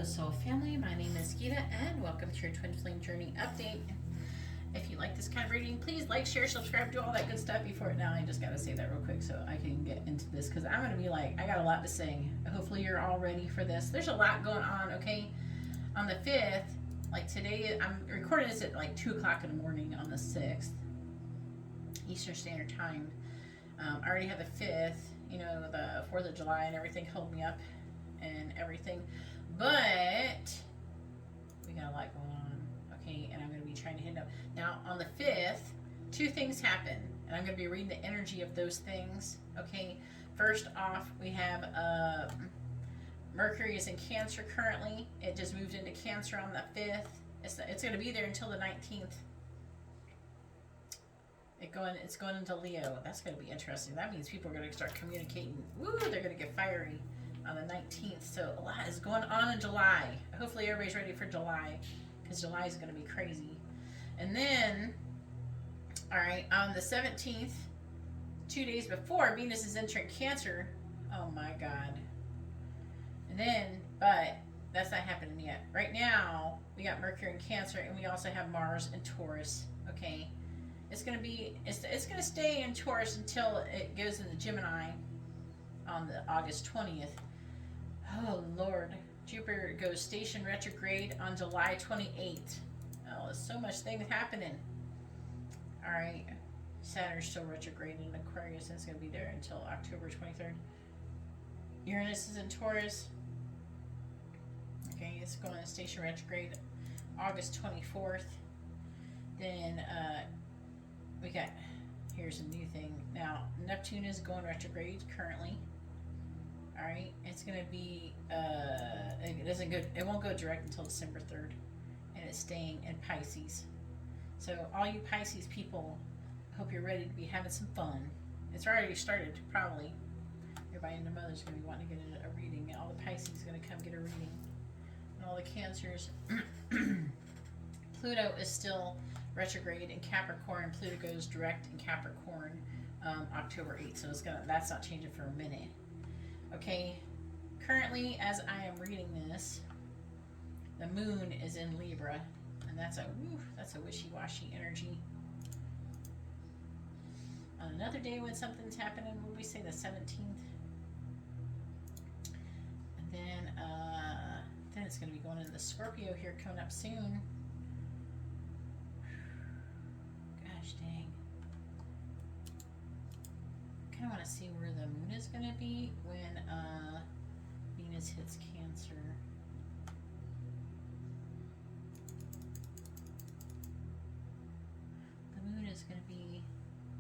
Soul Family. My name is Geeta, and welcome to your Twin Flame Journey update. If you like this kind of reading, please like, share, subscribe, do all that good stuff before it. Now, I just got to say that real quick so I can get into this, because I'm going to be like, I got a lot to say. Hopefully you're all ready for this. There's a lot going on, okay? On the 5th, like today, I'm recording this at like 2 o'clock in the morning on the 6th, Eastern Standard Time. I already have the 5th, you know, the 4th of July and everything held me up and everything. But we got a lot going on, okay? And I'm going to be trying to hit up. Now, on the 5th, 2 things happen, and I'm going to be reading the energy of those things, okay? First off, we have Mercury is in Cancer currently. It just moved into Cancer on the 5th. It's going to be there until the 19th. It's going into Leo. That's going to be interesting. That means people are going to start communicating. Woo, they're going to get fiery on the 19th. So a lot is going on in July. Hopefully everybody's ready for July, because July is going to be crazy. And then, all right, on the 17th, 2 days before, Venus is entering Cancer. Oh my God. And then, but that's not happening yet. Right now, we got Mercury in Cancer, and we also have Mars in Taurus. Okay. It's gonna stay in Taurus until it goes into Gemini on the August 20th. Oh Lord, Jupiter goes station retrograde on July 28th. Oh, there's so much things happening. All right, Saturn's still retrograde in Aquarius, and it's gonna be there until October 23rd. Uranus is in Taurus. Okay, it's going to station retrograde August 24th. Then we got, here's a new thing. Now, Neptune is going retrograde currently. All right, it's going to be, it won't go direct until December 3rd, and it's staying in Pisces. So all you Pisces people, I hope you're ready to be having some fun. It's already started, probably. Everybody and their mother's going to be wanting to get a reading. All the Pisces are going to come get a reading. And all the Cancers. Pluto is still retrograde in Capricorn. Pluto goes direct in Capricorn October 8th. So that's not changing for a minute. Okay. Currently, as I am reading this, the moon is in Libra. And that's a wishy-washy energy. On another day when something's happening, what would we say, the 17th? And then it's going to be going into the Scorpio here coming up soon. Gosh dang. I kind of want to see where the moon is going to be when Venus hits Cancer. The moon is going to be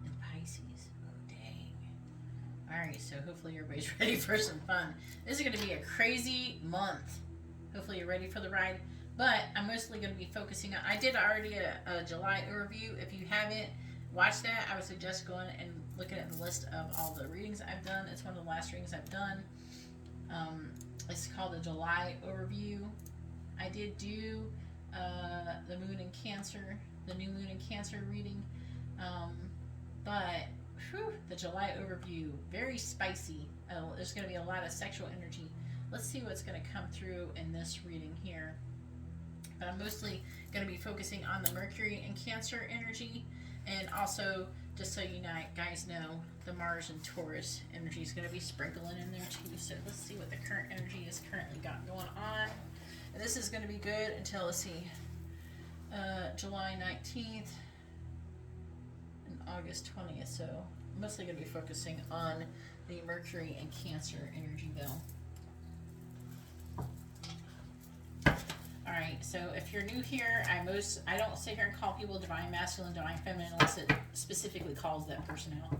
in Pisces. Oh dang. Alright, so hopefully everybody's ready for some fun. This is going to be a crazy month. Hopefully you're ready for the ride. But I'm mostly going to be focusing on, I did already a July overview. If you haven't watched that, I would suggest going and looking at the list of all the readings I've done. It's one of the last readings I've done. It's called the July overview. I did do the moon in Cancer, the new moon in Cancer reading. But the July overview, very spicy. There's going to be a lot of sexual energy. Let's see what's going to come through in this reading here. But I'm mostly going to be focusing on the Mercury and Cancer energy, and also, just so you guys know, the Mars and Taurus energy is going to be sprinkling in there too. So let's see what the current energy is currently got going on. And this is going to be good until, let's see, July 19th and August 20th. So I'm mostly going to be focusing on the Mercury and Cancer energy though. Alright, so if you're new here, I don't sit here and call people divine masculine, divine feminine unless it specifically calls that person out.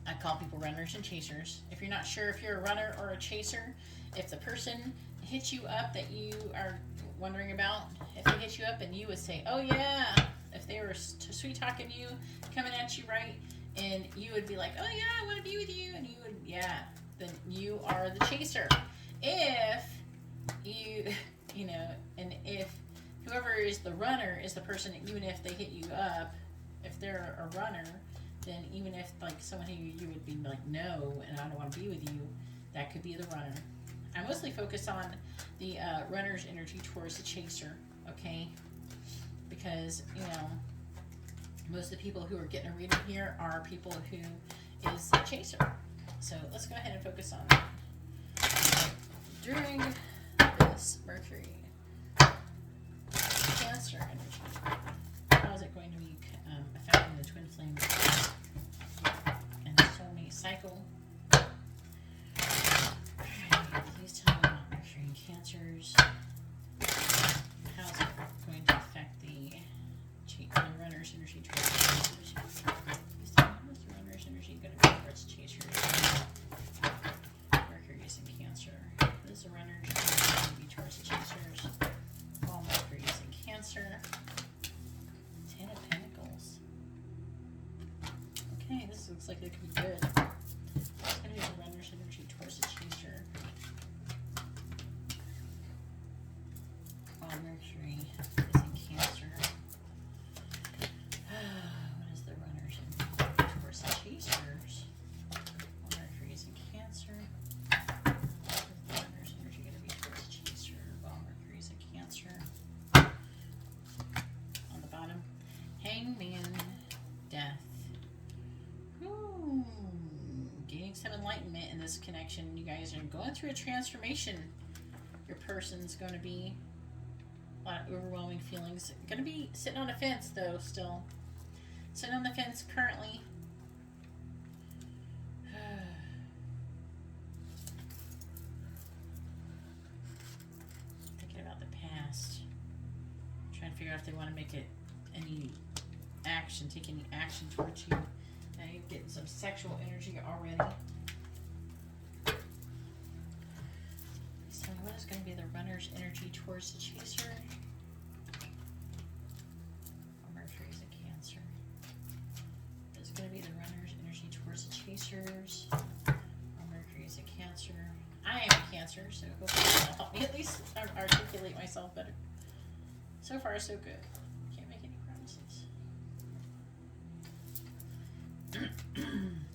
I call people runners and chasers. If you're not sure if you're a runner or a chaser, if the person hits you up that you are wondering about, if they hit you up and you would say, oh yeah, if they were sweet talking you, coming at you right, and you would be like, oh yeah, I want to be with you, and you would, yeah, then you are the chaser. If you know, and if whoever is the runner is the person that even if they hit you up, if they're a runner, then even if like someone who you would be like, no, and I don't want to be with you, that could be the runner. I mostly focus on the runner's energy towards the chaser, okay? Because, you know, most of the people who are getting a reading here are people who is a chaser. So let's go ahead and focus on that. During this Mercury Cancer energy, how is it going to be affecting the twin flame and the soulmate cycle? Alright, please tell me about Mercury and Cancers. How is it going to affect the runner's energy towards chasers? Please tell me how is the runner's energy going to be towards chasers? Mercury is in Cancer. What is the runner's energy going to be towards the chasers? While Mercury is in Cancer. 10 of Pentacles. Okay, this looks like it could be good. What's going to be the runner's energy towards the chaser? While Mercury is in Cancer. What is the runner's energy towards the chasers? While Mercury is in Cancer. What is the runner's energy going to be towards the chaser while Mercury is in Cancer? On the bottom, Hangman, Death. Gaining some enlightenment in this connection. You guys are going through a transformation. Your person's going to be a lot of overwhelming feelings. Going to be sitting on a fence, though, still. Sitting on the fence currently. Thinking about the past. Trying to figure out if they want to make it any action, take any action towards you. Now you're getting some sexual energy already. So what is going to be the runner's energy towards the chaser? Mercury's in Cancer. What is going to be the runner's energy towards the chasers? Mercury's in Cancer. I am a Cancer, so hopefully that'll help me at least articulate myself better. So far, so good. Can't make any promises.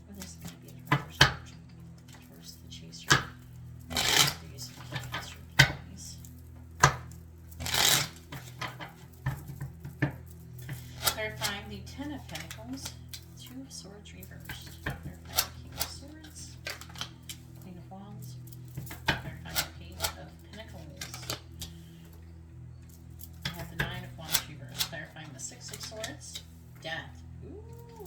What is going to be the runner's energy towards the chaser? Mercury's in Cancer, please. Clarifying the 10 of Pentacles, 2 of Swords reversed. Clarifying the King of Swords, Queen of Wands. Clarifying the Page of Pentacles. We have the 9 of Wands reversed. Clarifying the 6 of Swords, Death. Ooh.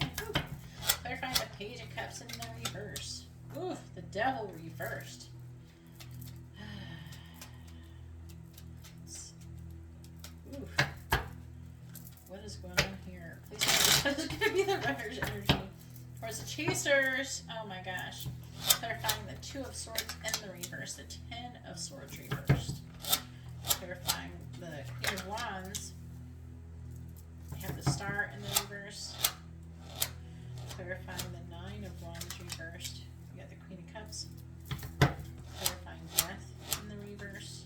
Clarifying the Page of Cups in the reverse. Ooh, the Devil reversed. Ooh. What is going on here? Please tell me what is going to be the runner's energy towards the chasers. Oh my gosh. Clarifying the 2 of Swords in the reverse. The 10 of Swords reversed. Clarifying the Queen of Wands. We have the Star in the reverse. Clarifying the 9 of Wands reversed. We got the Queen of Cups. Clarifying Death in the reverse.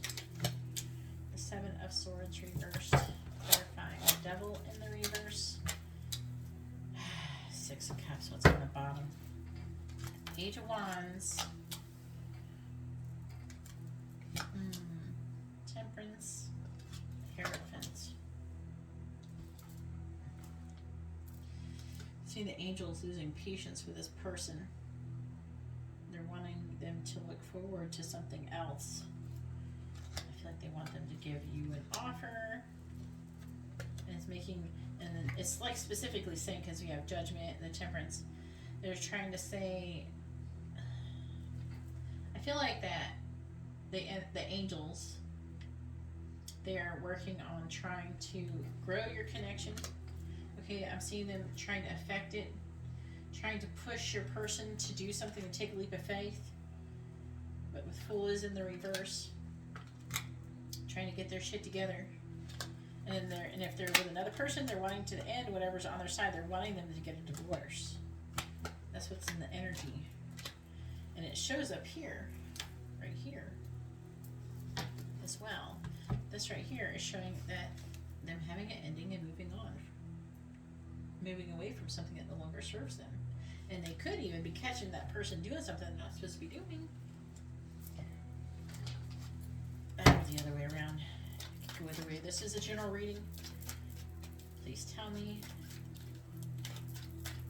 The 7 of Swords reversed. Clarifying the Devil in the reverse. 6 of Cups. What's on the bottom? Page of Wands. Temperance. Hierophant. See the angels losing patience with this person. They're wanting them to look forward to something else. I feel like they want them to give you an offer. And it's making, and then it's like specifically saying, because we have Judgment and the Temperance, they're trying to say, I feel like that the angels, they are working on trying to grow your connection. Okay, I'm seeing them trying to affect it, trying to push your person to do something, to take a leap of faith. But with Fool is in the reverse, trying to get their shit together. And if they're with another person, they're wanting to end whatever's on their side. They're wanting them to get a divorce. That's what's in the energy. And it shows up here, right here, as well. This right here is showing that them having an ending and moving on. Moving away from something that no longer serves them. And they could even be catching that person doing something they're not supposed to be doing. Anyway, this is a general reading. Please tell me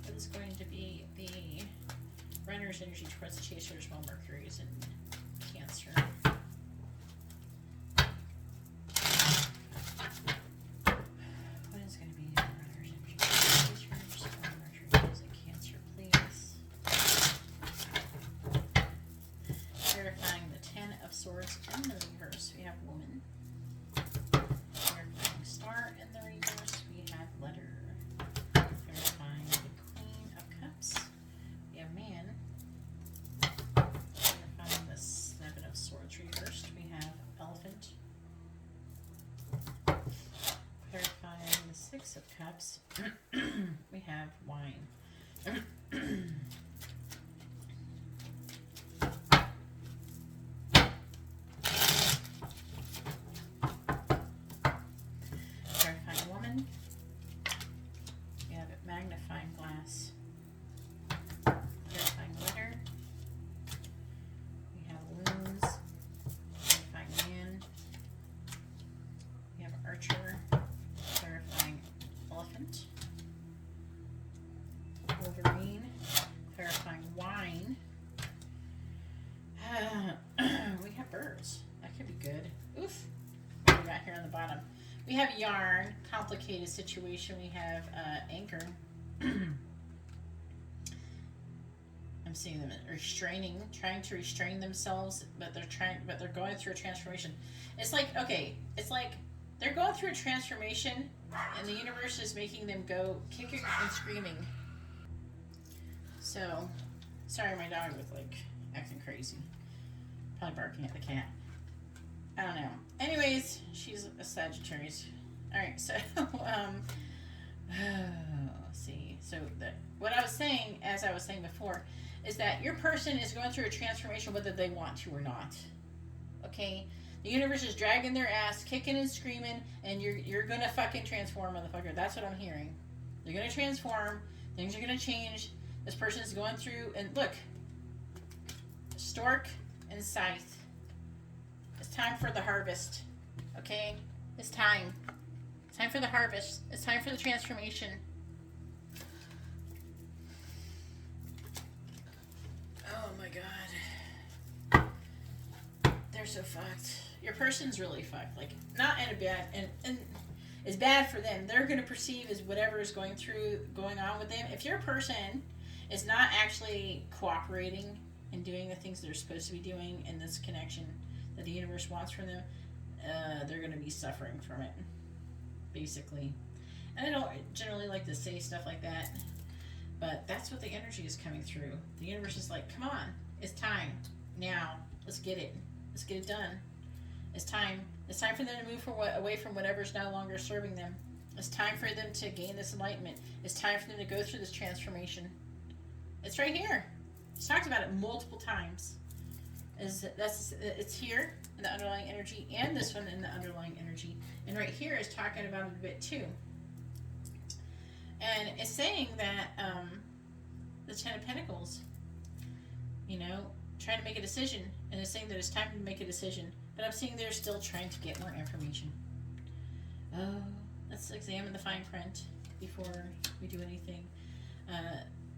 what is going to be the runner's energy towards the chasers while Mercury is in Cancer. What is going to be the runner's energy towards the chasers while Mercury is in Cancer, please? Verifying the Ten of Swords in the reverse, we have Woman. Verifying Star in the reverse, we have Letter. Verifying the Queen of Cups, we have Man. Verifying the Seven of Swords reversed, we have Elephant. Verifying the Six of Cups, we have Wine. Verifying Woman, we have Magnifying Glass. Verifying Letter, we have Wounds. Verifying Man, we have Archer. Verifying Elephant. Wolverine. Verifying Wine. We have Birds. That could be good. Oof. What do we got here on the bottom? We have Yarn. Complicated situation. We have Anchor. I'm seeing them trying to restrain themselves, but they're going through a transformation. It's like, okay, it's like they're going through a transformation, and the universe is making them go kicking and screaming. So, sorry, my dog was like acting crazy, probably barking at the cat. I don't know. Anyways, she's a Sagittarius. All right, so let's see. So what I was saying, as I was saying before, is that your person is going through a transformation whether they want to or not. Okay? The universe is dragging their ass, kicking and screaming, and you're gonna fucking transform, motherfucker. That's what I'm hearing. You're gonna transform. Things are gonna change. This person is going through, and look, Stork and Scythe. It's time for the harvest. Okay? It's time. It's time for the harvest. It's time for the transformation. Oh my god. They're so fucked. Your person's really fucked. Like, not in a bad, and it's bad for them. They're going to perceive as whatever is going on with them. If your person is not actually cooperating and doing the things they're supposed to be doing in this connection that the universe wants from them, they're going to be suffering from it, basically. And I don't generally like to say stuff like that, but that's what the energy is coming through. The universe is like, come on, it's time. Now, let's get it. Let's get it done. It's time. It's time for them to move away from whatever's no longer serving them. It's time for them to gain this enlightenment. It's time for them to go through this transformation. It's right here. He's talked about it multiple times. It's here in the underlying energy, and this one in the underlying energy. And right here is talking about it a bit too. And it's saying that the Ten of Pentacles, trying to make a decision, and it's saying that it's time to make a decision. But I'm seeing they're still trying to get more information. Oh, let's examine the fine print before we do anything.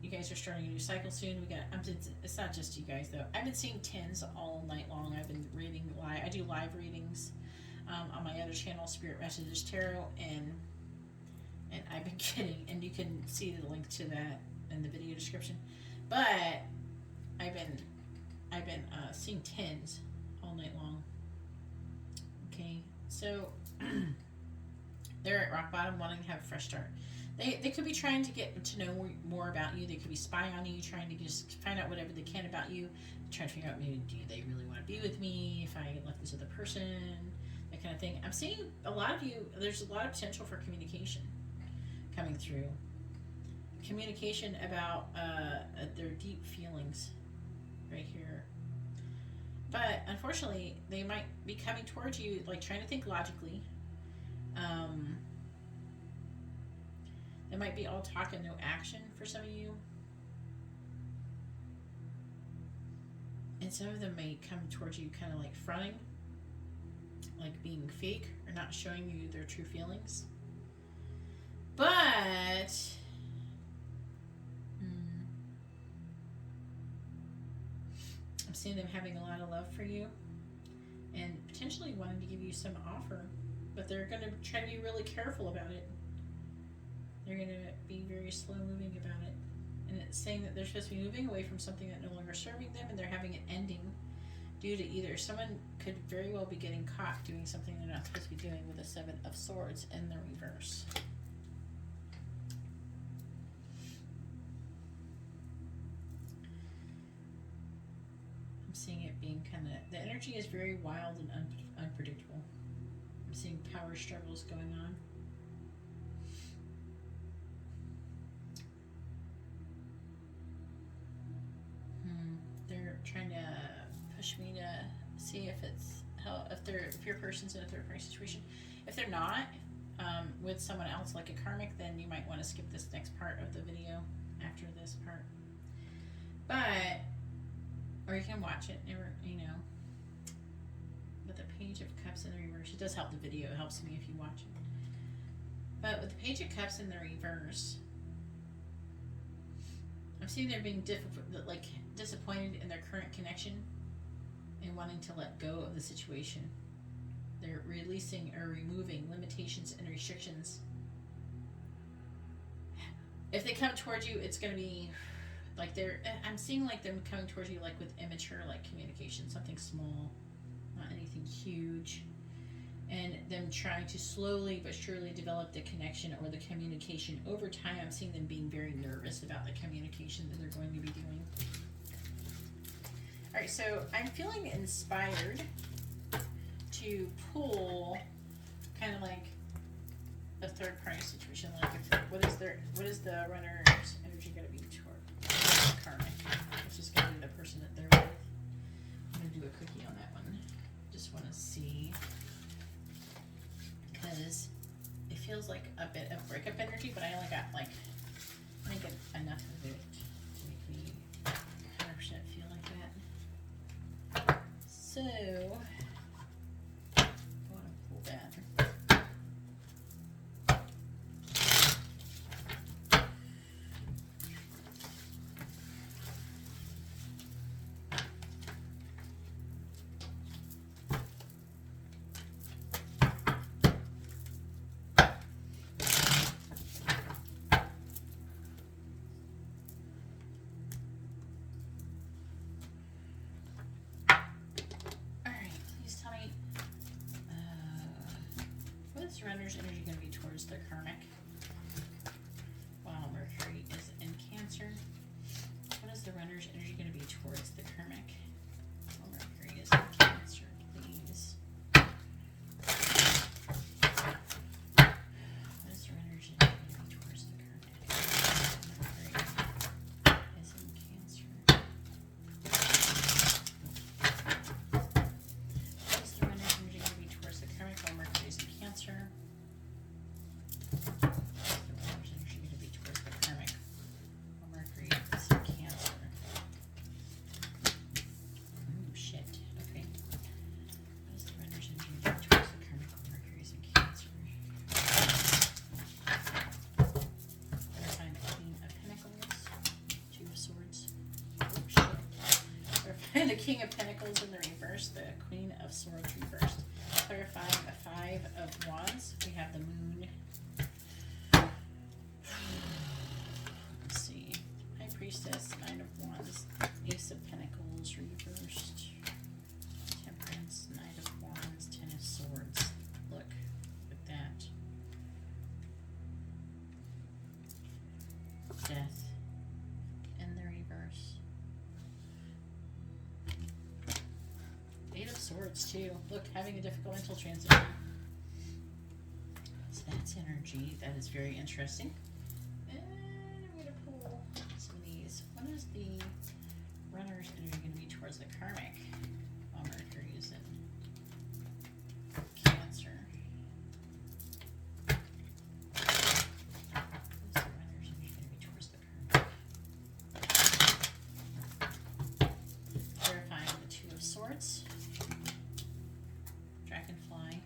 You guys are starting a new cycle soon. It's not just you guys though. I've been seeing tens all night long. I've been reading live. I do live readings on my other channel, Spirit Messages Tarot, and I've been getting, and you can see the link to that in the video description. But I've been seeing tens all night long. Okay, so they're at rock bottom, wanting to have a fresh start. They could be trying to get to know more about you. They could be spying on you, trying to just find out whatever they can about you, trying to figure out, maybe, do they really want to be with me if I let this other person, that kind of thing. I'm seeing a lot of you, there's a lot of potential for communication coming through. Communication about their deep feelings right here. But unfortunately, they might be coming towards you, like trying to think logically. It might be all talk and no action for some of you. And some of them may come towards you kind of like fronting. like being fake or not showing you their true feelings. But I'm seeing them having a lot of love for you and potentially wanting to give you some offer, but they're going to try to be really careful about it. They're going to be very slow moving about it. And it's saying that they're supposed to be moving away from something that no longer serving them, and they're having an ending due to either someone could very well be getting caught doing something they're not supposed to be doing with the Seven of Swords in the reverse. I'm seeing it being kind of, the energy is very wild and unpredictable. I'm seeing power struggles going on. They're trying to push me to see if it's if your person's in a third party situation. If they're not with someone else like a karmic, then you might want to skip this next part of the video after this part. But or you can watch it, you know. But the Page of Cups in the reverse, it does help the video. It helps me if you watch it. But with the Page of Cups in the reverse, I'm seeing they're being disappointed in their current connection and wanting to let go of the situation. They're releasing or removing limitations and restrictions. If they come towards you, it's going to be like I'm seeing like them coming towards you like with immature like communication, something small, not anything huge. And them trying to slowly but surely develop the connection or the communication over time. I'm seeing them being very nervous about the communication that they're going to be doing. All right, so I'm feeling inspired to pull kind of like a third party situation. Like, what is the runner's energy going to be toward karmic, which is going to be the person that they're with. I'm going to do a quickie on that one. Just want to see. Because it feels like a bit of breakup energy, but I only got like, I didn't get enough of it to make me 100% feel like that. So, I want to pull that. Runner's energy going to be towards the karmic while Mercury is in Cancer. What is the runner's energy going to be towards the karmic while Mercury is in Cancer, please? What is the runner's energy going to be towards the karmic while Mercury is in Cancer? What is the runner's energy going to be towards the karmic while Mercury is in Cancer? The King of Pentacles in the reverse, the Queen of Swords reversed. Clarifying the Five of Wands, we have the Moon. Let's see. High Priestess, Nine of Wands, Ace of Pentacles reversed. Temperance, Knight of Wands, Ten of Swords. Look at that. Death in the reverse. Eight of Swords too. Look, having a difficult mental transition. So that's energy. That is very interesting. And I'm going to pull some of these. What is the runner's energy going to be towards the karmic while Mercury is in Cancer? What is the runner's energy going to be towards the karmic? Clarifying the Two of Swords. Dragonfly.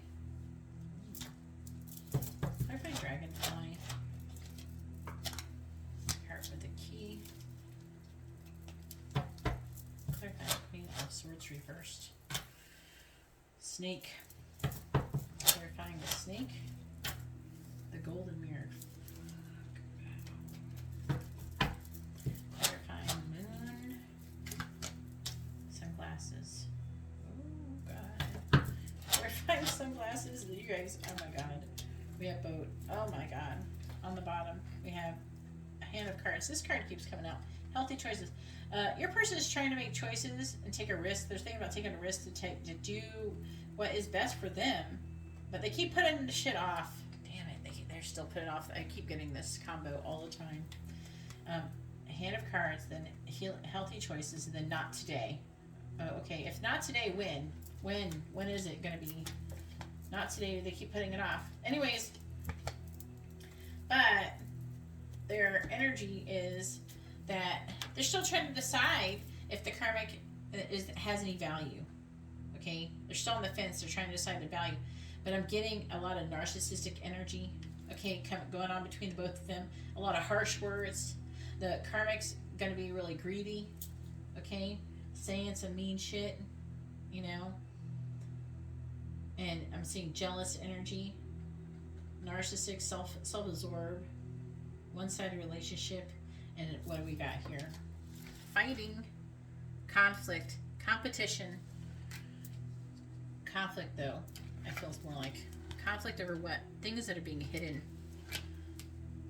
Swords reversed. Snake. Clarifying the snake. The golden mirror. Clarifying moon. Sunglasses. Oh god. Clarifying sunglasses. You guys, oh my god. We have boat. Oh my god. On the bottom, we have a hand of cards. This card keeps coming out. Healthy choices. Your person is trying to make choices and take a risk. They're thinking about taking a risk to do what is best for them, but they keep putting the shit off. Damn it, they're still putting off. I keep getting this combo all the time. A hand of cards, then healthy choices, and then not today. Oh, okay, if not today, when? When is it going to be? Not today. They keep putting it off. Anyways, but their energy is that they're still trying to decide if the karmic has any value. Okay, they're still on the fence. They're trying to decide the value, but I'm getting a lot of narcissistic energy. Okay, going on between the both of them. A lot of harsh words. The karmic's gonna be really greedy. Okay, saying some mean shit. You know. And I'm seeing jealous energy, narcissistic, self-absorbed, one-sided relationship. And what do we got here? Fighting, conflict, competition. Conflict, though, I feel it's more like conflict over what? Things that are being hidden.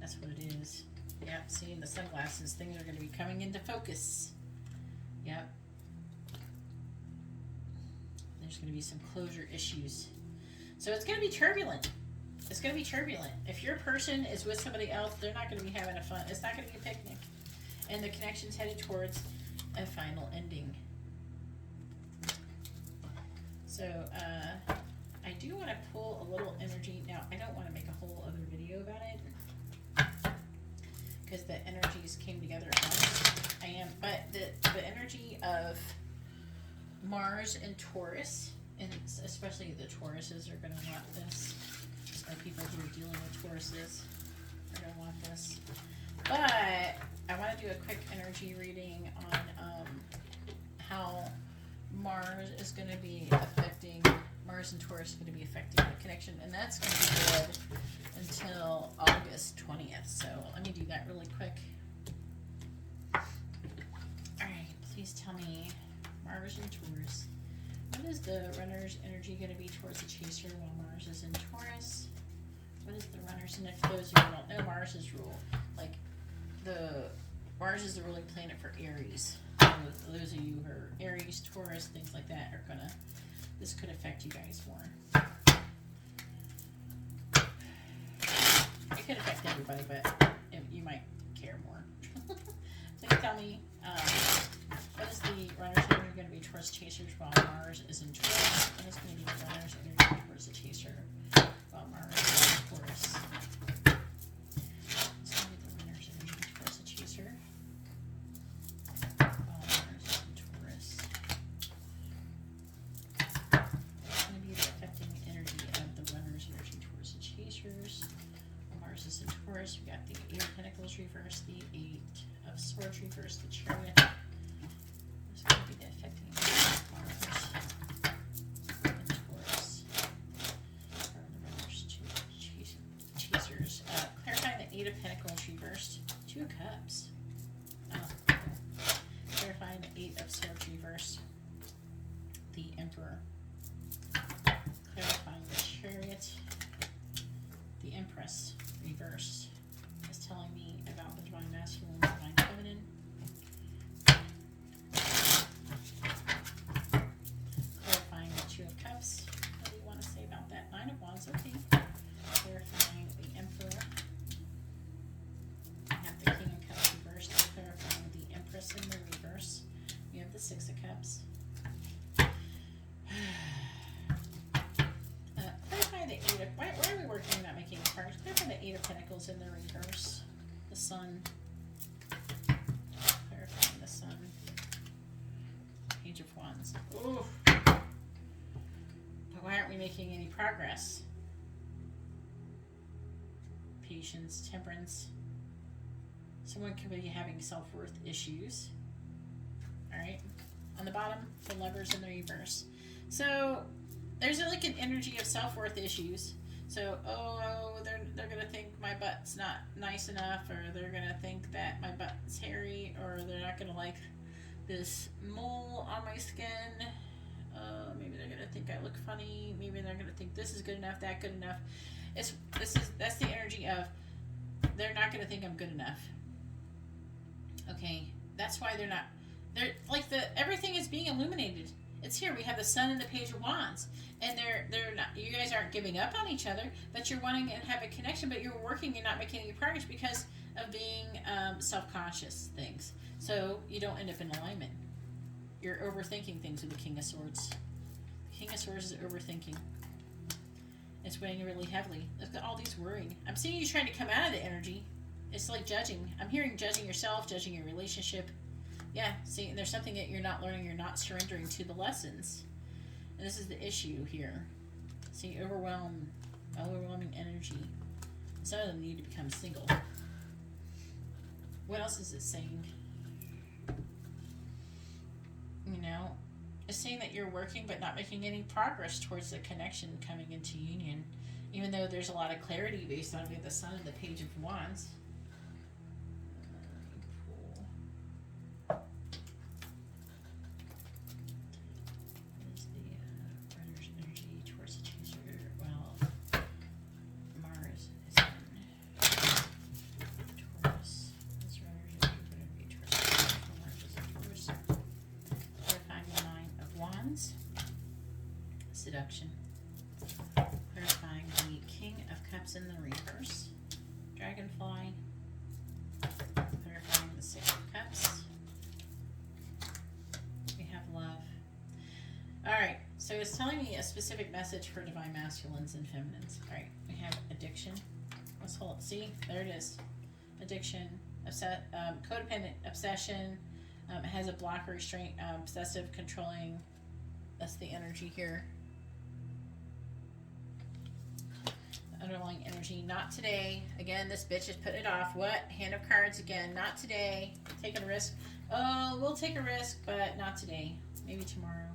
That's what it is. Yep, seeing the sunglasses. Things are going to be coming into focus. Yep. There's going to be some closure issues. So it's going to be turbulent. It's going to be turbulent. If your person is with somebody else, they're not going to be having a fun. It's not going to be a picnic. And the connection's headed towards a final ending. So, I do want to pull a little energy. Now, I don't want to make a whole other video about it, because the energies came together at once. But the energy of Mars and Taurus, and especially the Tauruses are going to want this, or people who are dealing with Tauruses are going to want this. But I want to do a quick energy reading on how Mars is going to be affecting, Mars and Taurus is going to be affecting the connection, and that's going to be good until August 20th. So let me do that really quick. Alright, please tell me, Mars and Taurus, what is the runner's energy going to be towards the chaser while Mars is in Taurus? What is the runner's, and if those of you who don't know, Mars is rule, like, Mars is the ruling planet for Aries. So those of you who are Aries, Taurus, things like that are gonna, this could affect you guys more. It could affect everybody, but you might care more. Please tell me, what is the runner's energy going to be towards chasers while Mars is in Taurus? What is going to be the runner's energy towards the chaser while Mars is in Taurus? We got the Eight of Pentacles reversed, the Eight of Swords reversed, the Chariot. It's going to be the affecting Mars and Taurus. Or the runners, chasers. Clarifying the Eight of Pentacles reversed, Two of Cups. Oh, clarifying the Eight of Swords reversed, the Emperor. Clarifying the Chariot, the Empress reversed. Is telling me about the divine masculine, divine feminine. Clarifying the Two of Cups. What do you want to say about that? Nine of Wands, okay. Clarifying the Emperor. We have the King of Cups reversed. Clarifying the Empress in the reverse. We have the Six of Cups. Clarify the Eight of... Why are we working on not making cards? Clarify the Eight of Pentacles in the reverse. The Sun. Clarifying the Sun. Page of Wands. Oof. But why aren't we making any progress? Patience, Temperance. Someone could be having self-worth issues. Alright. on the bottom, the Lovers in the reverse. So there's like an energy of self-worth issues. So, they're gonna think my butt's not nice enough, or they're gonna think that my butt's hairy, or they're not gonna like this mole on my skin. Maybe they're gonna think I look funny. Maybe they're gonna think this is good enough, that good enough. That's the energy of they're not gonna think I'm good enough. Okay, that's why they're like everything is being illuminated. It's here. We have the Sun and the Page of Wands, and they're not. You guys aren't giving up on each other, but you're wanting to have a connection. But you're working and not making any progress because of being self-conscious things. So you don't end up in alignment. You're overthinking things with the King of Swords. The King of Swords is overthinking. It's weighing really heavily. Look at all these worrying. I'm seeing you trying to come out of the energy. It's like judging. I'm hearing judging yourself, judging your relationship. Yeah, see, there's something that you're not learning, you're not surrendering to the lessons. And this is the issue here. See, overwhelming energy. Some of them need to become single. What else is it saying? You know, it's saying that you're working but not making any progress towards the connection coming into union. Even though there's a lot of clarity based on the Sun and the Page of Wands. Seduction. Clarifying the King of Cups in the reverse. Dragonfly. Clarifying the Six of Cups. We have love. Alright, so it's telling me a specific message for divine masculines and feminines. Alright, we have addiction. Let's hold it. See, there it is. Addiction, codependent, obsession. It has a blocker, restraint, obsessive, controlling. That's the energy here. Underlying energy, not today. Again, this bitch is putting it off. What? Hand of Cards again, not today. Taking a risk. Oh, we'll take a risk, but not today. Maybe tomorrow.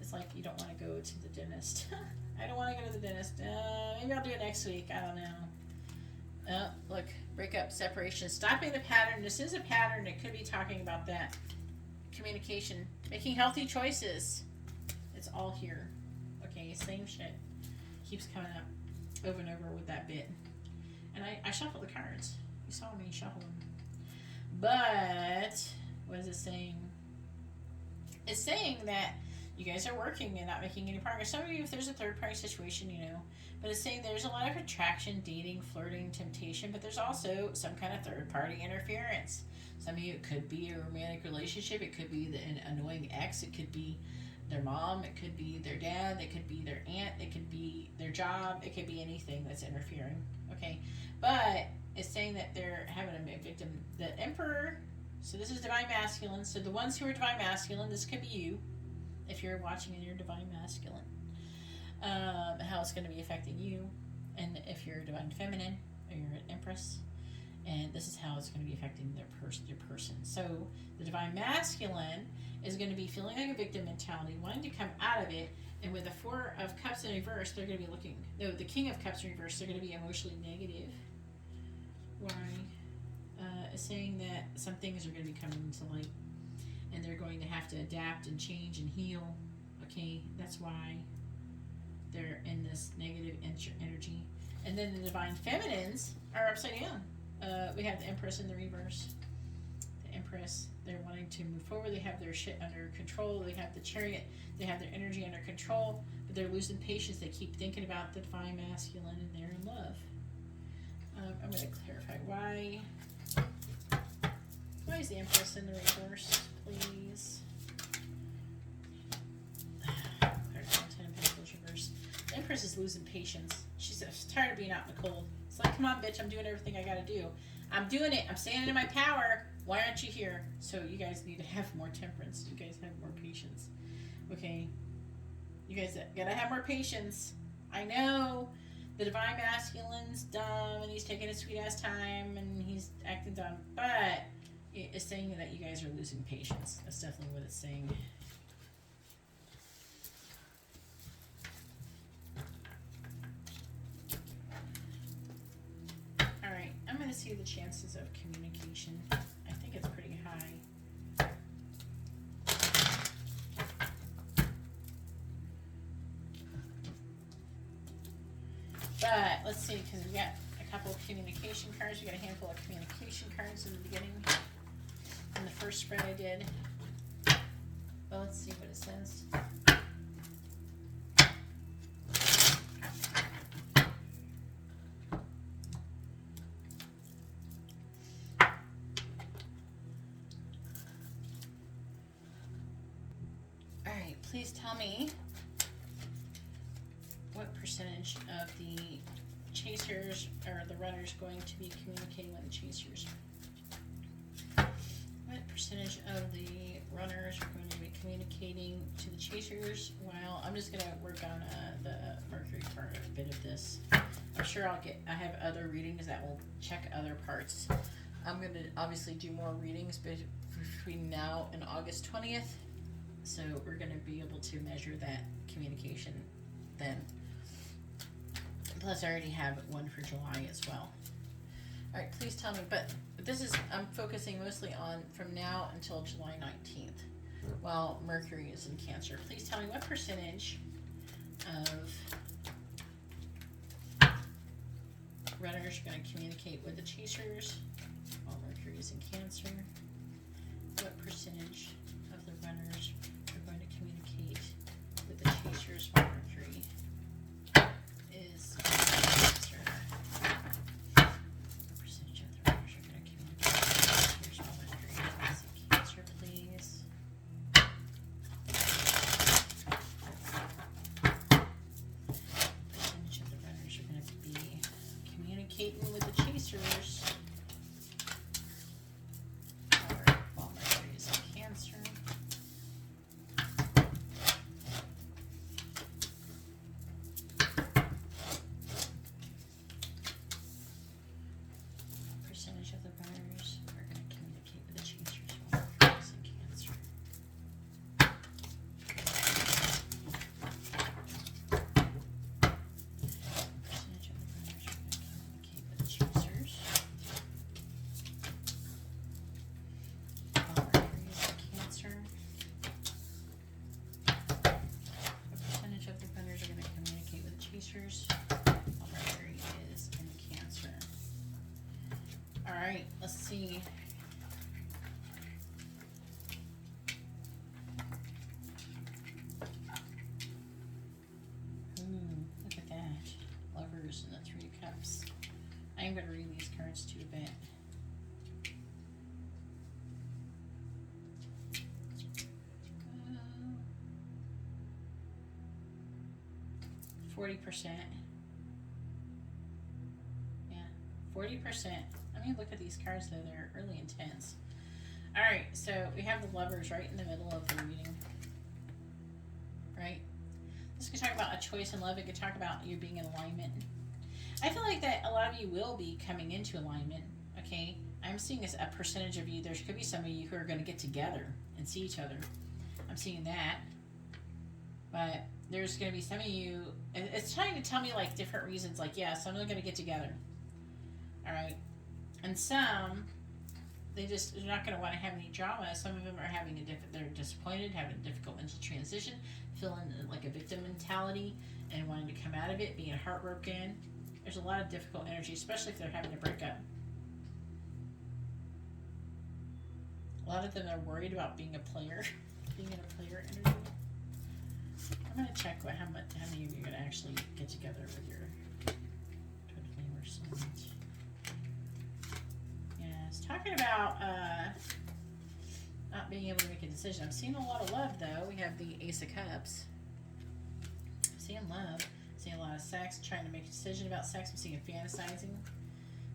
It's like you don't want to go to the dentist. I don't want to go to the dentist. Maybe I'll do it next week. I don't know. Oh, look. Breakup, separation, stopping the pattern. This is a pattern. It could be talking about that. Communication. Making healthy choices. It's all here. Okay, same shit. Keeps coming up over and over with that bit. And I shuffled the cards. You saw me shuffle them. But, what is it saying? It's saying that you guys are working and not making any progress. Some of you, if there's a third party situation, you know. But it's saying there's a lot of attraction, dating, flirting, temptation, but there's also some kind of third party interference. Some of you, it could be a romantic relationship. It could be an annoying ex. It could be their mom. It could be their dad. It could be their aunt. It could be their job. It could be anything that's interfering. Okay. But it's saying that they're having a victim. The Emperor. So this is divine masculine. So the ones who are divine masculine, this could be you. If you're watching and you're divine masculine. How it's going to be affecting you. And if you're a divine feminine or you're an empress. And this is how it's going to be affecting your person. So the divine masculine is going to be feeling like a victim mentality, wanting to come out of it. And with the Four of Cups in reverse, they're going to be looking. No, the King of Cups in reverse, they're going to be emotionally negative. Why? It's saying that some things are going to be coming to light. And they're going to have to adapt and change and heal. Okay, that's why they're in this negative energy. And then the divine feminines are upside down. We have the Empress in the reverse. The Empress, they're wanting to move forward. They have their shit under control. They have the Chariot. They have their energy under control. But they're losing patience. They keep thinking about the divine masculine and they're in love. I'm going to clarify why. Why is the Empress in the reverse, please? Clarify 10 of Pentacles reverse. The Empress is losing patience. She's tired of being out in the cold. It's like, come on, bitch, I'm doing everything I gotta do. I'm doing it. I'm standing in my power. Why aren't you here? So you guys need to have more temperance. You guys have more patience. Okay? You guys gotta have more patience. I know the divine masculine's dumb and he's taking his sweet ass time and he's acting dumb, but It's saying that you guys are losing patience. That's definitely what it's saying. Alright, I'm going to see the chances of communication. I think it's pretty high. But let's see, because we got a couple of communication cards. We got a handful of communication cards in the beginning. In the first spread I did. Well, let's see what it says. Alright, please tell me what percentage of the chasers or the runners going to be communicating with the chasers? What percentage of the runners are going to be communicating to the chasers? Well, I'm just going to work on the Mercury part a bit of this. I'm sure I have other readings that will check other parts. I'm going to obviously do more readings between now and August 20th. So we're going to be able to measure that communication then. Plus I already have one for July as well. Alright, please tell me, but this is, I'm focusing mostly on from now until July 19th, while Mercury is in Cancer. Please tell me what percentage of runners are going to communicate with the chasers while Mercury is in Cancer. What percentage of the runners are going to communicate with the chasers while Mercury is in Cancer? What percentage of the runners are going to communicate with the chasers while Mercury is in Cancer, please? Percentage of the runners are going to be communicating with the chasers while Mercury is in Cancer. Percentage of the runners are going to communicate with the chasers while Mercury is in Cancer. Percentage of the runners are going to communicate with the chasers while Mercury is in Cancer. What percentage of the runners are going to communicate with the chasers while Mercury is in Cancer? Alright, let's see. Look at that. Lovers and the Three of Cups. I'm going to read these cards too a bit. 40%. Yeah, 40%. I mean, look at these cards though, they're really intense. Alright, so we have the Lovers right in the middle of the reading. Right? This could talk about a choice in love. It could talk about you being in alignment. I feel like that a lot of you will be coming into alignment, okay? I'm seeing as a percentage of you, there could be some of you who are going to get together and see each other. I'm seeing that. But there's going to be some of you, it's trying to tell me like different reasons, like, yeah, some are going to get together. Alright? And some, they're not going to want to have any drama. Some of them are having they're disappointed, having a difficult mental transition, feeling like a victim mentality, and wanting to come out of it, being heartbroken. There's a lot of difficult energy, especially if they're having a breakup. A lot of them are worried about being a player, being in a player energy. I'm going to check how many of you are going to actually get together with your twin flame or soulmate. Yeah, it's talking about not being able to make a decision. I'm seeing a lot of love, though. We have the Ace of Cups. I'm seeing love. I'm seeing a lot of sex, trying to make a decision about sex. I'm seeing fantasizing,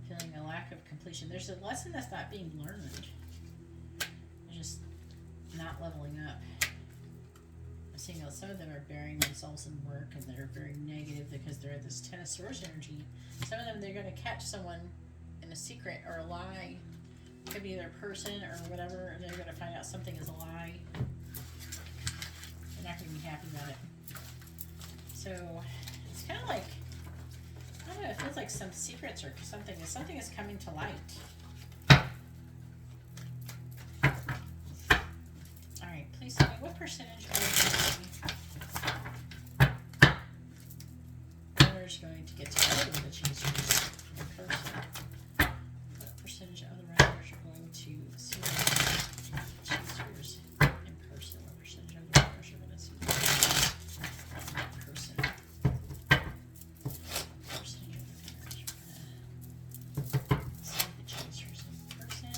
feeling a lack of completion. There's a lesson that's not being learned. They're just not leveling up. I'm seeing that some of them are burying themselves in work, and they're very negative because they're at this Ten of Swords energy. Some of them, they're going to catch someone in a secret or a lie Could be their person or whatever, and they're going to find out something is a lie. They're not going to be happy about it. So it's kind of like, I don't know, it feels like some secrets or something. Something is coming to light. All right, please tell me what percentage of the runners going to get together with the chasers in person? What percentage of the runners are going to see the chasers in person? What percentage of the runners are going to see the chasers in person? What percentage of the runners are going to see the chasers in person?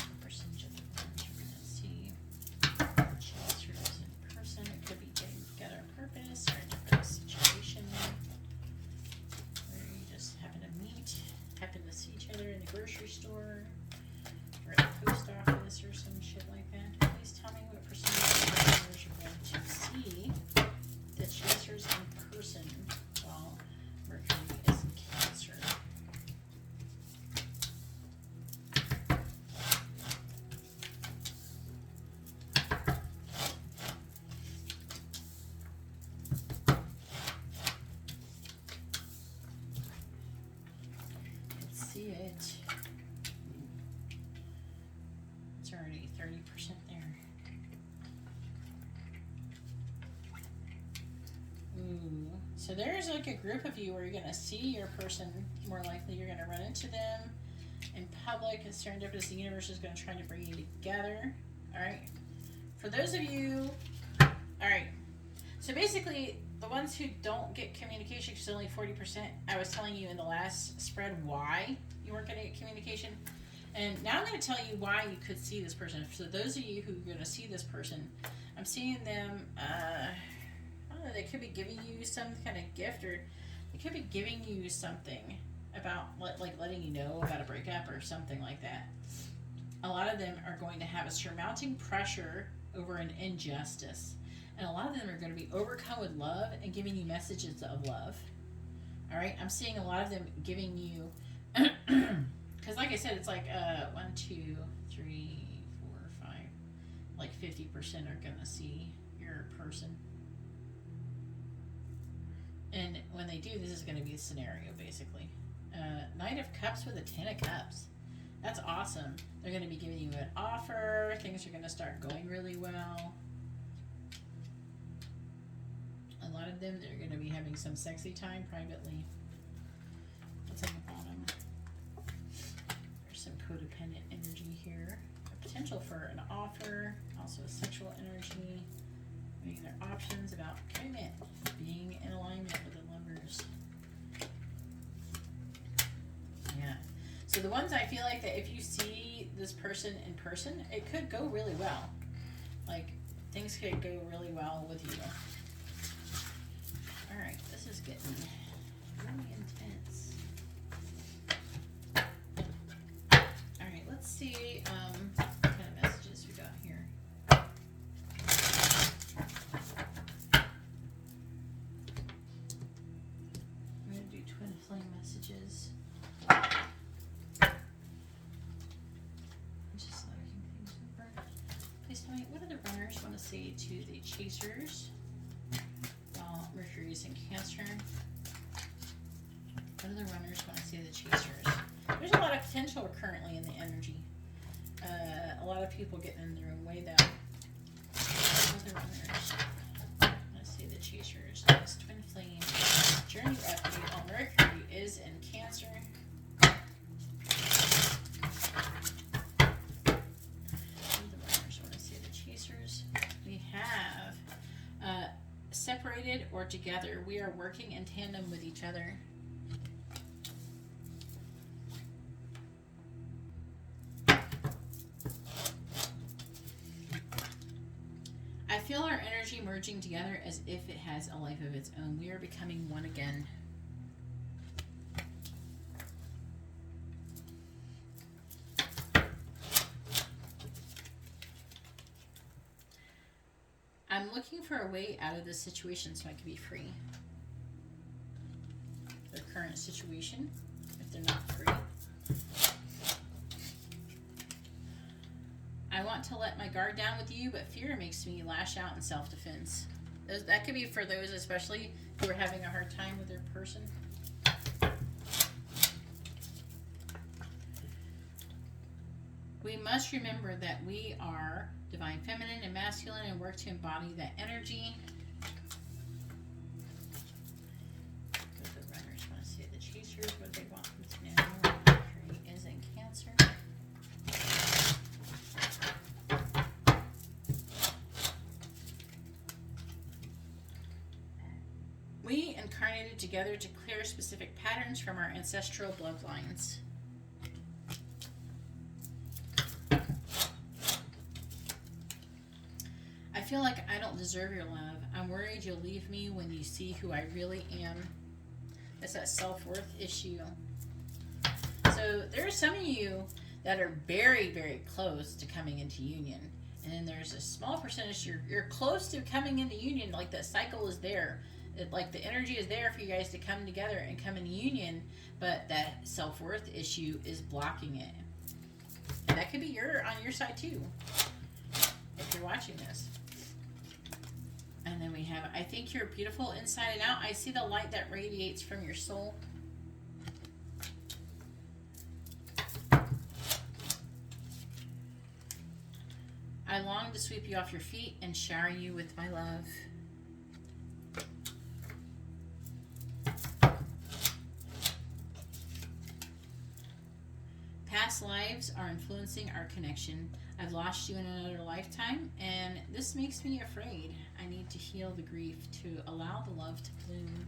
What percentage of the runners are going to see the chasers in person? It could be getting together on purpose or a different situation where you just happen to meet, happen to see each other in the grocery store or at the post office or some shit like that. Please tell me what percentage of the runners are going to see the chasers in person while Mercury is in Cancer. Let's see it. It's already 30% there. Ooh. So there's like a group of you where you're going to see your person. More likely you're going to run into them in public, and serendipitous, the universe is going to try to bring you together. All right. For those of you, all right. So basically, the ones who don't get communication, because only 40%, I was telling you in the last spread why you weren't going to get communication. And now I'm going to tell you why you could see this person. So those of you who are going to see this person, I'm seeing them, I don't know, they could be giving you some kind of gift, or they could be giving you something about, like letting you know about a breakup or something like that. A lot of them are going to have a surmounting pressure over an injustice. And a lot of them are going to be overcome with love and giving you messages of love. All right? I'm seeing a lot of them giving you, because like I said, it's like 1, 2, 3, 4, 5, like 50% are going to see your person. And when they do, this is going to be a scenario, basically. Knight of Cups with a 10 of Cups. That's awesome. They're going to be giving you an offer. Things are going to start going really well. A lot of them, they're going to be having some sexy time privately. What's on the bottom? There's some codependent energy here. A potential for an offer. Also a sexual energy. Maybe their options about commitment. Being in alignment with the lovers. Yeah. So the ones I feel like that if you see this person in person, it could go really well. Like, things could go really well with you. Alright, this is getting really intense. Alright, let's see what kind of messages we got here. I'm going to do twin flame messages. Just liking things over. Please tell me, what do the runners want to say to the chasers? Mercury is in Cancer. What do the runners want to see the chasers? There's a lot of potential currently in the energy. A lot of people getting in their own way though. What do the runners want to see the chasers? This twin flame journey update while Mercury is in Cancer. What do the runners want to see the chasers? We have separated or together. We are working in tandem with each other. I feel our energy merging together as if it has a life of its own. We are becoming one again. I'm looking for a way out of this situation so I can be free. Their current situation, if they're not free. I want to let my guard down with you, but fear makes me lash out in self-defense. That could be for those especially who are having a hard time with their person. We must remember that we are divine feminine and masculine and work to embody that energy. The runners want to see the chasers, what they want them to know. Mercury is in Cancer. We incarnated together to clear specific patterns from our ancestral bloodlines. I feel like I don't deserve your love. I'm worried you'll leave me when you see who I really am. That's that self-worth issue. So there are some of you that are very, very close to coming into union. And then there's a small percentage you're close to coming into union. Like that cycle is there. Like the energy is there for you guys to come together and come into union. But that self-worth issue is blocking it. And that could be on your side too. If you're watching this. And then we have, I think you're beautiful inside and out. I see the light that radiates from your soul. I long to sweep you off your feet and shower you with my love. Past lives are influencing our connection. I've lost you in another lifetime, and this makes me afraid. I need to heal the grief to allow the love to bloom.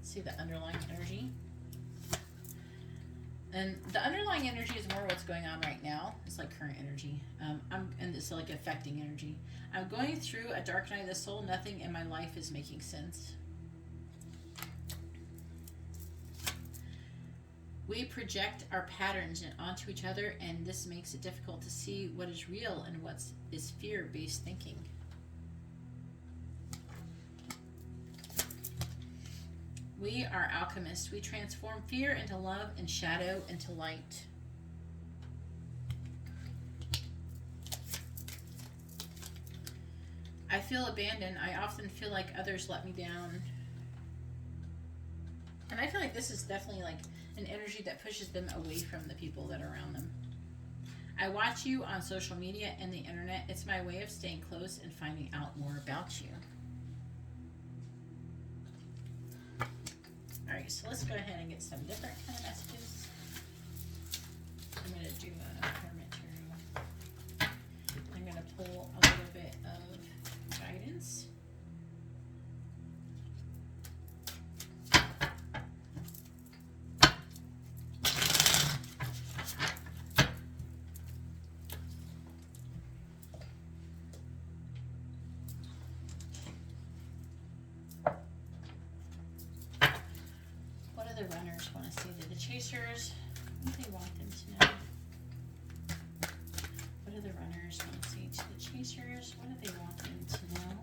See the underlying energy. And the underlying energy is more what's going on right now. It's like current energy. And it's like affecting energy. I'm going through a dark night of the soul. Nothing in my life is making sense. We project our patterns onto each other, and this makes it difficult to see what is real and what is fear-based thinking. We are alchemists. We transform fear into love and shadow into light. I feel abandoned. I often feel like others let me down. And I feel like this is definitely like an energy that pushes them away from the people that are around them. I watch you on social media and the internet. It's my way of staying close and finding out more about you. All right, so let's go ahead and get some different kind of messages. I'm going to do a hermit tarot. I'm going to pull a little bit of guidance. The runners want to see the chasers. What do they want them to know? What do the runners want to see to the chasers? What do they want them to know?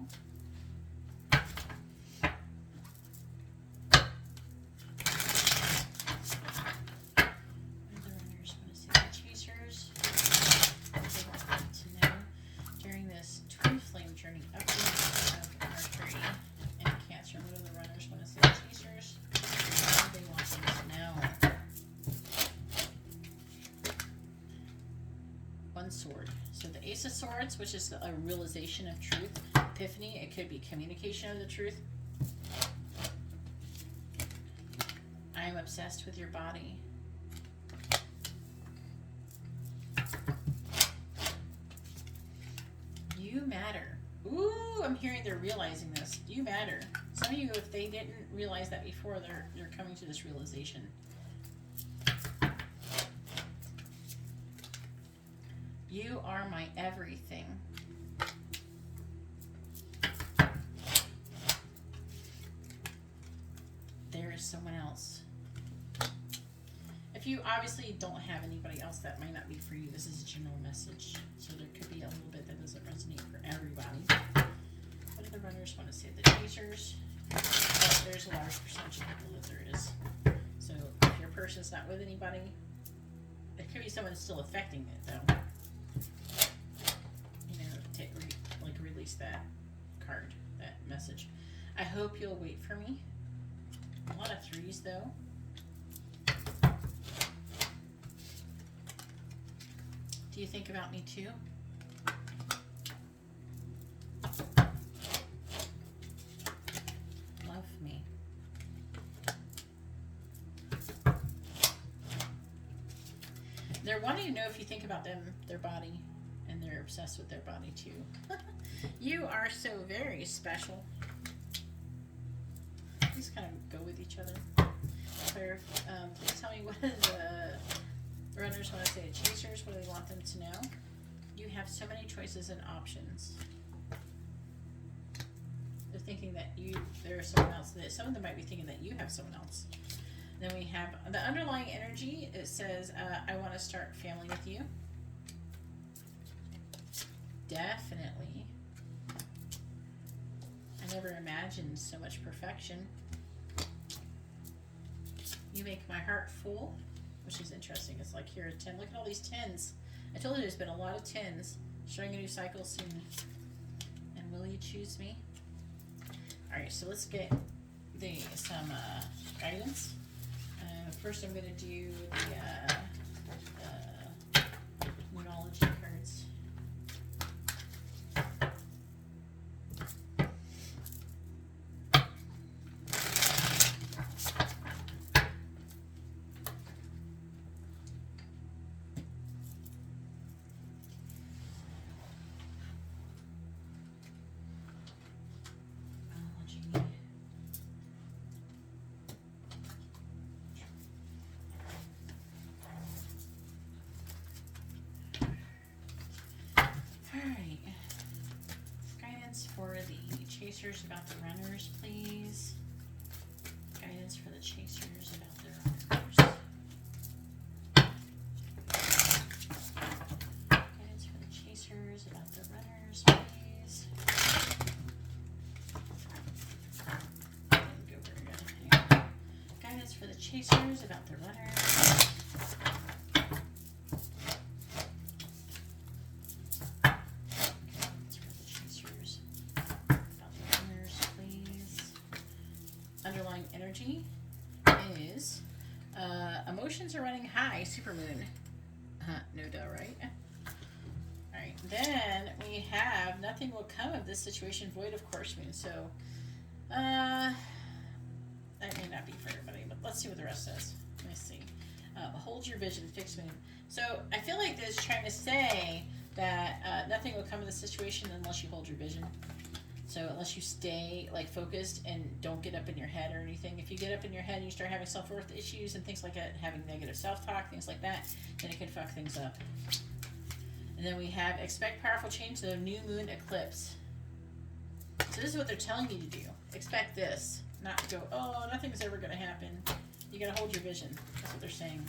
What do the runners want to see the chasers? What do they want them to know during this twin flame journey upwards of Mercury and Cancer? What do the runners want to see the chasers? They want them to know. One sword. So the Ace of Swords, which is a realization of truth, epiphany. It could be communication of the truth. I am obsessed with your body. You matter. Ooh, I'm hearing they're realizing this. You matter. Some of you, if they didn't realize that before, they're coming to this realization. You are my everything. There is someone else. If you obviously don't have anybody else, that might not be for you. This is a general message. So there could be a little bit that doesn't resonate for everybody. What do the runners want to say? The chasers. there's a large percentage of people that there is. So if your person's not with anybody, it could be someone still affecting it though. You know, like release that card, that message. I hope you'll wait for me. A lot of 3s though. Do you think about me too? Love me. They're wanting to know if you think about them, their body, and they're obsessed with their body too. You are so very special. These kind of go with each other. Claire, please tell me what the runners want to say to chasers. What do they want them to know? You have so many choices and options. They're thinking that there is someone else. That some of them might be thinking that you have someone else. Then we have the underlying energy. It says, I want to start family with you. Definitely. I never imagined so much perfection. You make my heart full, which is interesting. It's like here a 10. Look at all these 10s. I told you there's been a lot of 10s. Starting a new cycle soon. And will you choose me? Alright, so let's get some guidance. First I'm going to do the Moonology cards. For the chasers about the runners, please. Guidance for the chasers about the runners. Guidance for the chasers about the runners, please. Didn't go very good. Anyway. Guidance for the chasers about the runners. Underlying energy is emotions are running high, supermoon. No duh, right? Alright, then we have nothing will come of this situation, void of course moon. So that may not be for everybody, but let's see what the rest says. Let's see. Hold your vision, fixed moon. So I feel like this is trying to say that nothing will come of the situation unless you hold your vision. So unless you stay like focused and don't get up in your head or anything. If you get up in your head and you start having self-worth issues and things like that, having negative self-talk, things like that, then it can fuck things up. And then we have expect powerful change, the new moon eclipse. So this is what they're telling you to do. Expect this. Not go, oh, nothing's ever going to happen. You got to hold your vision. That's what they're saying.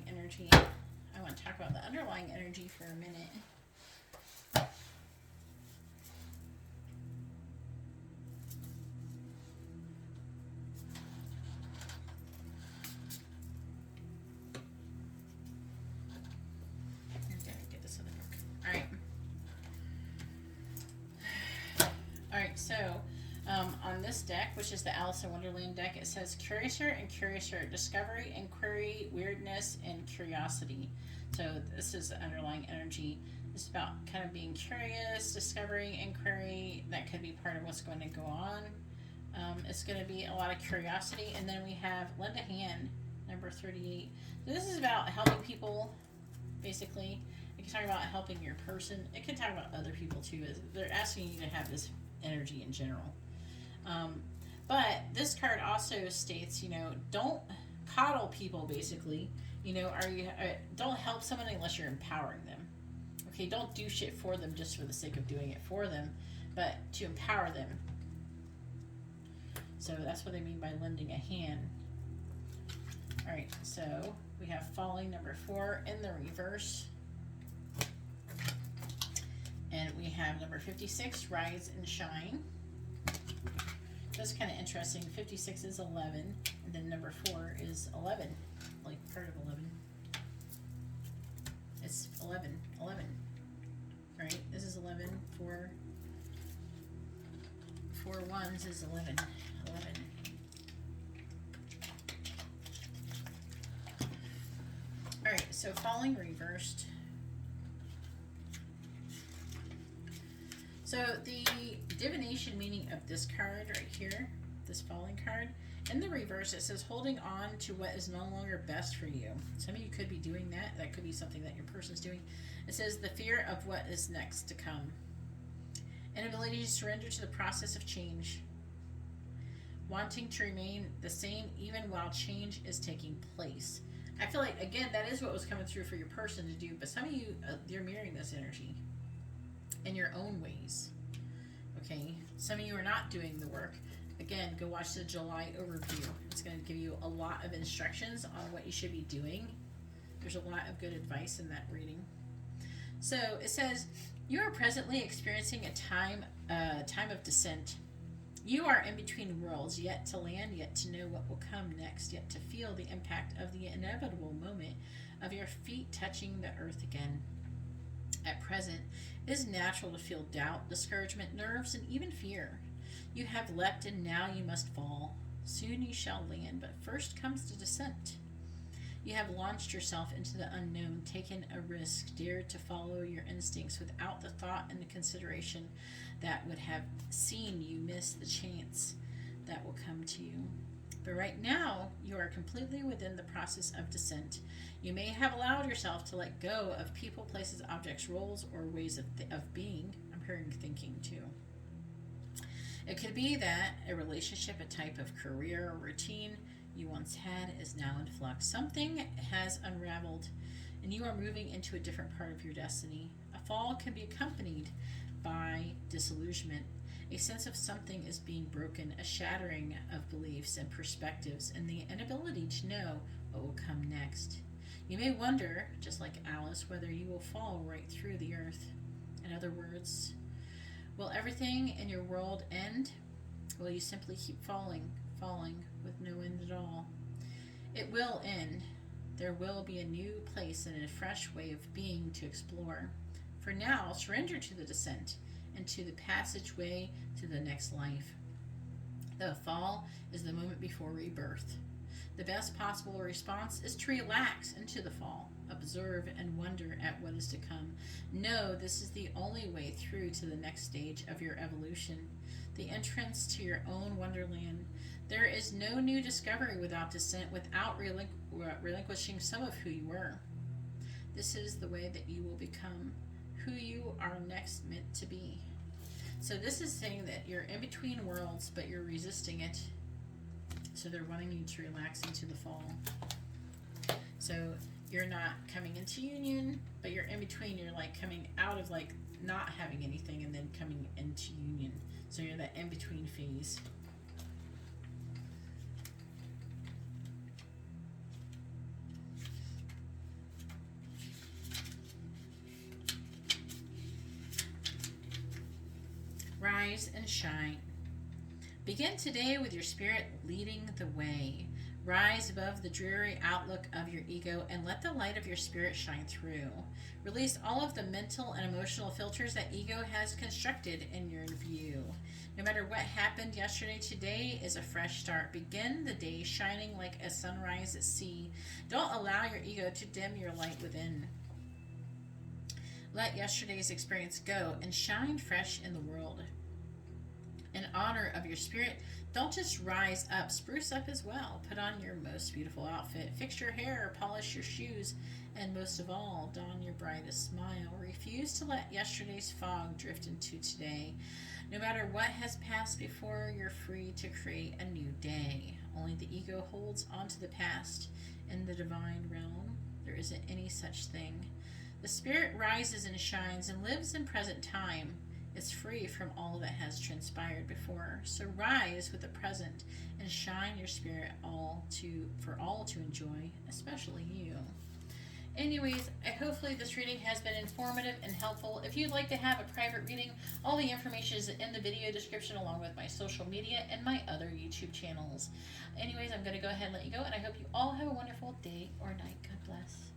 Energy. I want to talk about the underlying energy for a minute. So on this deck, which is the Alice in Wonderland deck, it says Curiouser and Curiouser, discovery, inquiry, weirdness, and curiosity. So this is the underlying energy. It's about kind of being curious, discovery, inquiry. That could be part of what's going to go on. It's going to be a lot of curiosity. And then we have Lend a Hand, number 38. So this is about helping people, basically. It can talk about helping your person. It can talk about other people too. They're asking you to have this energy in general. But this card also states, don't coddle people, basically. Don't help someone unless you're empowering them. Okay, don't do shit for them just for the sake of doing it for them, but to empower them. So that's what they mean by lending a hand. All right, so we have Falling, number 4, in the reverse. And we have number 56, Rise and Shine. That's kind of interesting. 56 is 11, and then number 4 is 11, like part of 11. It's 11, right? This is 11, 4 ones is 11. All right, so Falling reversed. So the divination meaning of this card right here, this Falling card, in the reverse it says holding on to what is no longer best for you. Some of you could be doing that. That could be something that your person's doing. It says the fear of what is next to come. Inability to surrender to the process of change. Wanting to remain the same even while change is taking place. I feel like, again, that is what was coming through for your person to do, but some of you, you're mirroring this energy in your own ways. Okay, some of you are not doing the work. Again, go watch the July overview. It's going to give you a lot of instructions on what you should be doing. There's a lot of good advice in that reading. So it says, you are presently experiencing a time of descent. You are in between worlds, yet to land, yet to know what will come next, yet to feel the impact of the inevitable moment of your feet touching the earth again. At present, it is natural to feel doubt, discouragement, nerves, and even fear. You have leapt and now you must fall. Soon you shall land, but first comes the descent. You have launched yourself into the unknown, taken a risk, dared to follow your instincts without the thought and the consideration that would have seen you miss the chance that will come to you. But right now, you are completely within the process of descent. You may have allowed yourself to let go of people, places, objects, roles, or ways of being. I'm hearing thinking too. It could be that a relationship, a type of career or routine you once had is now in flux. Something has unraveled and you are moving into a different part of your destiny. A fall can be accompanied by disillusionment. A sense of something is being broken, a shattering of beliefs and perspectives, and the inability to know what will come next. You may wonder, just like Alice, whether you will fall right through the earth. In other words, will everything in your world end? Will you simply keep falling with no end at all? It will end. There will be a new place and a fresh way of being to explore. For now, surrender to the descent and to the passageway to the next life. The fall is the moment before rebirth. The best possible response is to relax into the fall, observe and wonder at what is to come. Know this is the only way through to the next stage of your evolution, the entrance to your own wonderland. There is no new discovery without descent, without relinquishing some of who you were. This is the way that you will become who you are next meant to be. So this is saying that you're in between worlds, but you're resisting it. So they're wanting you to relax into the fall. So you're not coming into union, but you're in between. You're like coming out of like not having anything and then coming into union. So you're that in between phase. Rise and shine. Begin today with your spirit leading the way. Rise above the dreary outlook of your ego and let the light of your spirit shine through. Release all of the mental and emotional filters that ego has constructed in your view. No matter what happened yesterday, today is a fresh start. Begin the day shining like a sunrise at sea. Don't allow your ego to dim your light within. Let yesterday's experience go and shine fresh in the world. In honor of your spirit, don't just rise up, spruce up as well. Put on your most beautiful outfit, fix your hair, polish your shoes, and most of all, don your brightest smile. Refuse to let yesterday's fog drift into today. No matter what has passed before, you're free to create a new day. Only the ego holds on to the past. In the divine realm, there isn't any such thing. The spirit rises and shines and lives in present time. It's free from all that has transpired before. So rise with the present and shine your spirit for all to enjoy, especially you. Anyways, hopefully this reading has been informative and helpful. If you'd like to have a private reading, all the information is in the video description along with my social media and my other YouTube channels. Anyways, I'm going to go ahead and let you go, and I hope you all have a wonderful day or night. God bless.